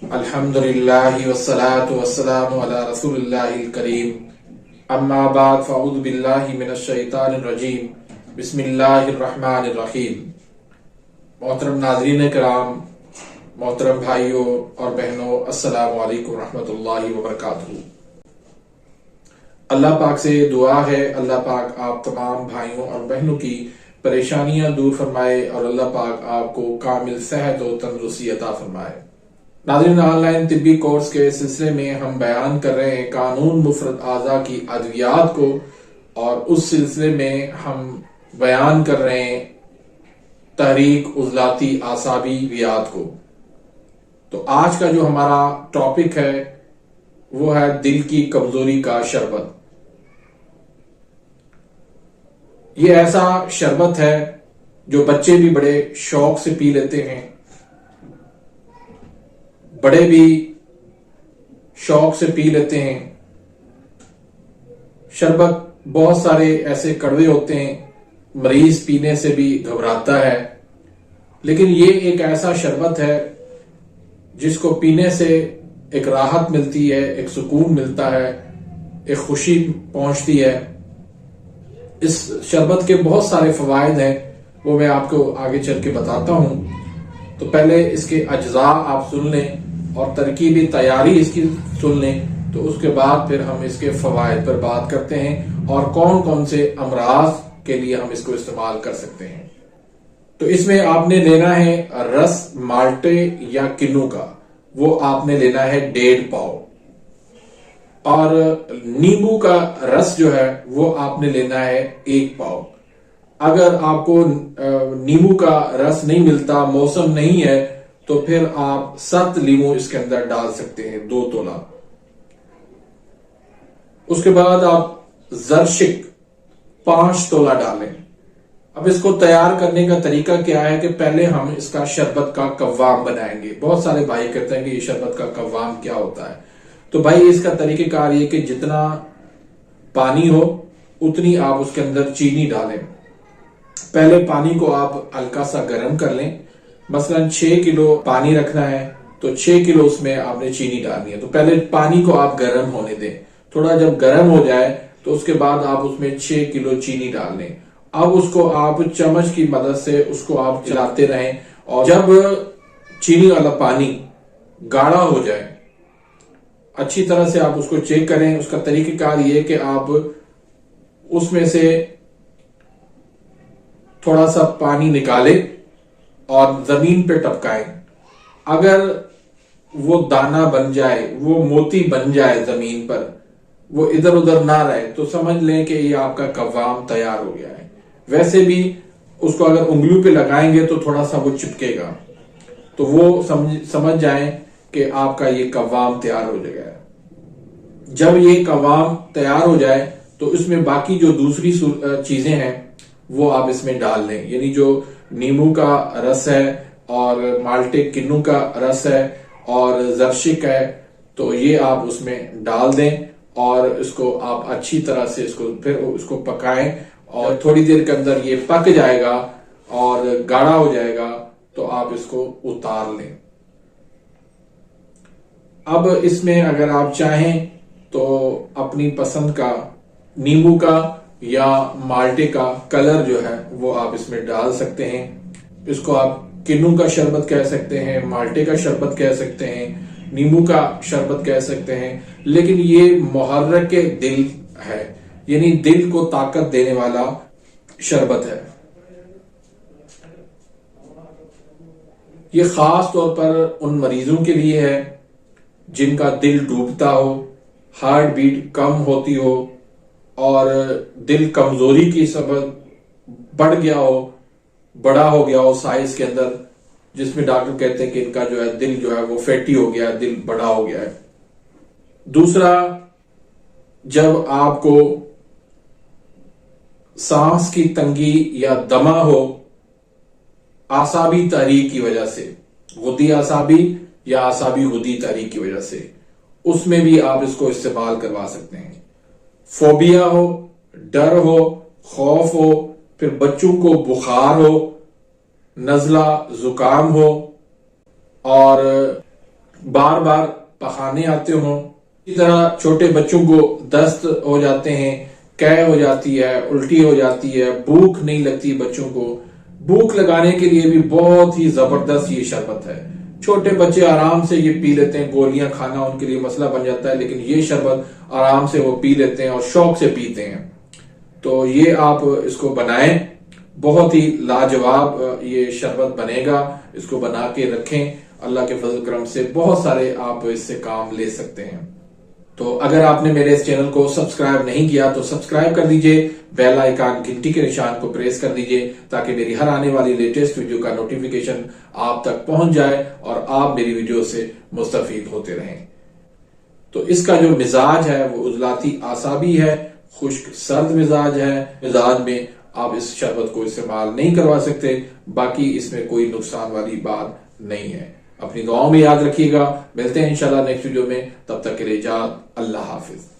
الحمدللہ والصلاة والسلام علی رسول اللہ الکریم، اما بعد فاعوذ باللہ من الشیطان الرجیم، بسم اللہ الرحمن الرحیم۔ محترم ناظرین کرام، محترم بھائیوں اور بہنوں، السلام علیکم ورحمۃ اللہ وبرکاتہ۔ اللہ پاک سے دعا ہے اللہ پاک آپ تمام بھائیوں اور بہنوں کی پریشانیاں دور فرمائے اور اللہ پاک آپ کو کامل صحت و تندرستی عطا فرمائے۔ ناظرین، آن لائن طبی کورس کے سلسلے میں ہم بیان کر رہے ہیں قانون مفرد اعضاء کی ادویات کو، اور اس سلسلے میں ہم بیان کر رہے ہیں تحریک عضلاتی اعصابی ویات کو۔ تو آج کا جو ہمارا ٹاپک ہے وہ ہے دل کی کمزوری کا شربت۔ یہ ایسا شربت ہے جو بچے بھی بڑے شوق سے پی لیتے ہیں، بڑے بھی شوق سے پی لیتے ہیں۔ شربت بہت سارے ایسے کڑوے ہوتے ہیں، مریض پینے سے بھی گھبراتا ہے، لیکن یہ ایک ایسا شربت ہے جس کو پینے سے ایک راحت ملتی ہے، ایک سکون ملتا ہے، ایک خوشی پہنچتی ہے۔ اس شربت کے بہت سارے فوائد ہیں، وہ میں آپ کو آگے چل کے بتاتا ہوں۔ تو پہلے اس کے اجزاء آپ سن لیں اور ترکیبی تیاری اس کی سن لیں، تو اس کے بعد پھر ہم اس کے فوائد پر بات کرتے ہیں اور کون کون سے امراض کے لیے ہم اس کو استعمال کر سکتے ہیں۔ تو اس میں آپ نے لینا ہے رس مالٹے یا کنو کا، وہ آپ نے لینا ہے 1.5 پاؤ، اور نیمبو کا رس جو ہے وہ آپ نے لینا ہے 1 پاؤ۔ اگر آپ کو نیمبو کا رس نہیں ملتا، موسم نہیں ہے، تو پھر آپ 7 لیمو اس کے اندر ڈال سکتے ہیں، 2 تولہ۔ اس کے بعد آپ زرشک 5 تولہ ڈالیں۔ اب اس کو تیار کرنے کا طریقہ کیا ہے کہ پہلے ہم اس کا شربت کا قوام بنائیں گے۔ بہت سارے بھائی کہتے ہیں کہ یہ شربت کا قوام کیا ہوتا ہے؟ تو بھائی اس کا طریقہ کار یہ کہ جتنا پانی ہو اتنی آپ اس کے اندر چینی ڈالیں۔ پہلے پانی کو آپ ہلکا سا گرم کر لیں، مثلا 6 کلو پانی رکھنا ہے تو 6 کلو اس میں آپ نے چینی ڈالنی ہے۔ تو پہلے پانی کو آپ گرم ہونے دیں، تھوڑا جب گرم ہو جائے تو اس کے بعد آپ اس میں 6 کلو چینی ڈال لیں۔ اب اس کو آپ چمچ کی مدد سے اس کو آپ چلاتے رہیں، اور جب چینی والا پانی گاڑھا ہو جائے اچھی طرح سے آپ اس کو چیک کریں۔ اس کا طریقہ کار یہ کہ آپ اس میں سے تھوڑا سا پانی نکالیں اور زمین پہ ٹپکائیں۔ اگر وہ دانہ بن جائے، وہ موتی بن جائے زمین پر، وہ ادھر ادھر نہ رہے، تو سمجھ لیں کہ یہ آپ کا قوام تیار ہو گیا ہے۔ ویسے بھی اس کو اگر انگلیوں پہ لگائیں گے تو تھوڑا سا وہ چپکے گا، تو وہ سمجھ جائیں کہ آپ کا یہ قوام تیار ہو جائے گا۔ جب یہ قوام تیار ہو جائے تو اس میں باقی جو دوسری چیزیں ہیں وہ آپ اس میں ڈال لیں، یعنی جو نیمبو کا رس ہے اور مالٹے کنو کا رس ہے اور زرشک ہے، تو یہ آپ اس میں ڈال دیں اور اس کو آپ اچھی طرح سے اس کو پکائیں، اور تھوڑی دیر کے اندر یہ پک جائے گا اور گاڑھا ہو جائے گا تو آپ اس کو اتار لیں۔ اب اس میں اگر آپ چاہیں تو اپنی پسند کا نیمبو کا یا مالٹے کا کلر جو ہے وہ آپ اس میں ڈال سکتے ہیں۔ اس کو آپ کنو کا شربت کہہ سکتے ہیں، مالٹے کا شربت کہہ سکتے ہیں، نیمبو کا شربت کہہ سکتے ہیں، لیکن یہ محرک دل ہے، یعنی دل کو طاقت دینے والا شربت ہے۔ یہ خاص طور پر ان مریضوں کے لیے ہے جن کا دل ڈوبتا ہو، ہارٹ بیٹ کم ہوتی ہو اور دل کمزوری کی سبب بڑھ گیا ہو، بڑا ہو گیا ہو سائز کے اندر، جس میں ڈاکٹر کہتے ہیں کہ ان کا جو ہے دل جو ہے وہ فیٹی ہو گیا ہے، دل بڑا ہو گیا ہے۔ دوسرا، جب آپ کو سانس کی تنگی یا دمہ ہو اعصابی تحریک کی وجہ سے، غدی اعصابی یا اعصابی غدی تحریک کی وجہ سے، اس میں بھی آپ اس کو استعمال کروا سکتے ہیں۔ فوبیا ہو، ڈر ہو، خوف ہو، پھر بچوں کو بخار ہو، نزلہ زکام ہو اور بار بار پخانے آتے ہوں، اسی طرح چھوٹے بچوں کو دست ہو جاتے ہیں، قے ہو جاتی ہے، الٹی ہو جاتی ہے، بھوک نہیں لگتی بچوں کو، بھوک لگانے کے لیے بھی بہت ہی زبردست یہ شربت ہے۔ چھوٹے بچے آرام سے یہ پی لیتے ہیں، گولیاں کھانا ان کے لیے مسئلہ بن جاتا ہے، لیکن یہ شربت آرام سے وہ پی لیتے ہیں اور شوق سے پیتے ہیں۔ تو یہ آپ اس کو بنائیں، بہت ہی لاجواب یہ شربت بنے گا، اس کو بنا کے رکھیں، اللہ کے فضل کرم سے بہت سارے آپ اس سے کام لے سکتے ہیں۔ تو اگر آپ نے میرے اس چینل کو سبسکرائب نہیں کیا تو سبسکرائب کر دیجئے، بیل آئیکن گھنٹی کے نشان کو پریس کر دیجئے تاکہ میری ہر آنے والی لیٹسٹ ویڈیو کا نوٹیفیکیشن آپ تک پہنچ جائے اور آپ میری ویڈیو سے مستفید ہوتے رہیں۔ تو اس کا جو مزاج ہے وہ عضلاتی اعصابی ہے، خشک سرد مزاج ہے، مزاج میں آپ اس شربت کو استعمال نہیں کروا سکتے، باقی اس میں کوئی نقصان والی بات نہیں ہے۔ اپنی دعاؤں میں یاد رکھیے گا، ملتے ہیں انشاءاللہ نیکسٹ ویڈیو میں، تب تک کے لیے اجازت، اللہ حافظ۔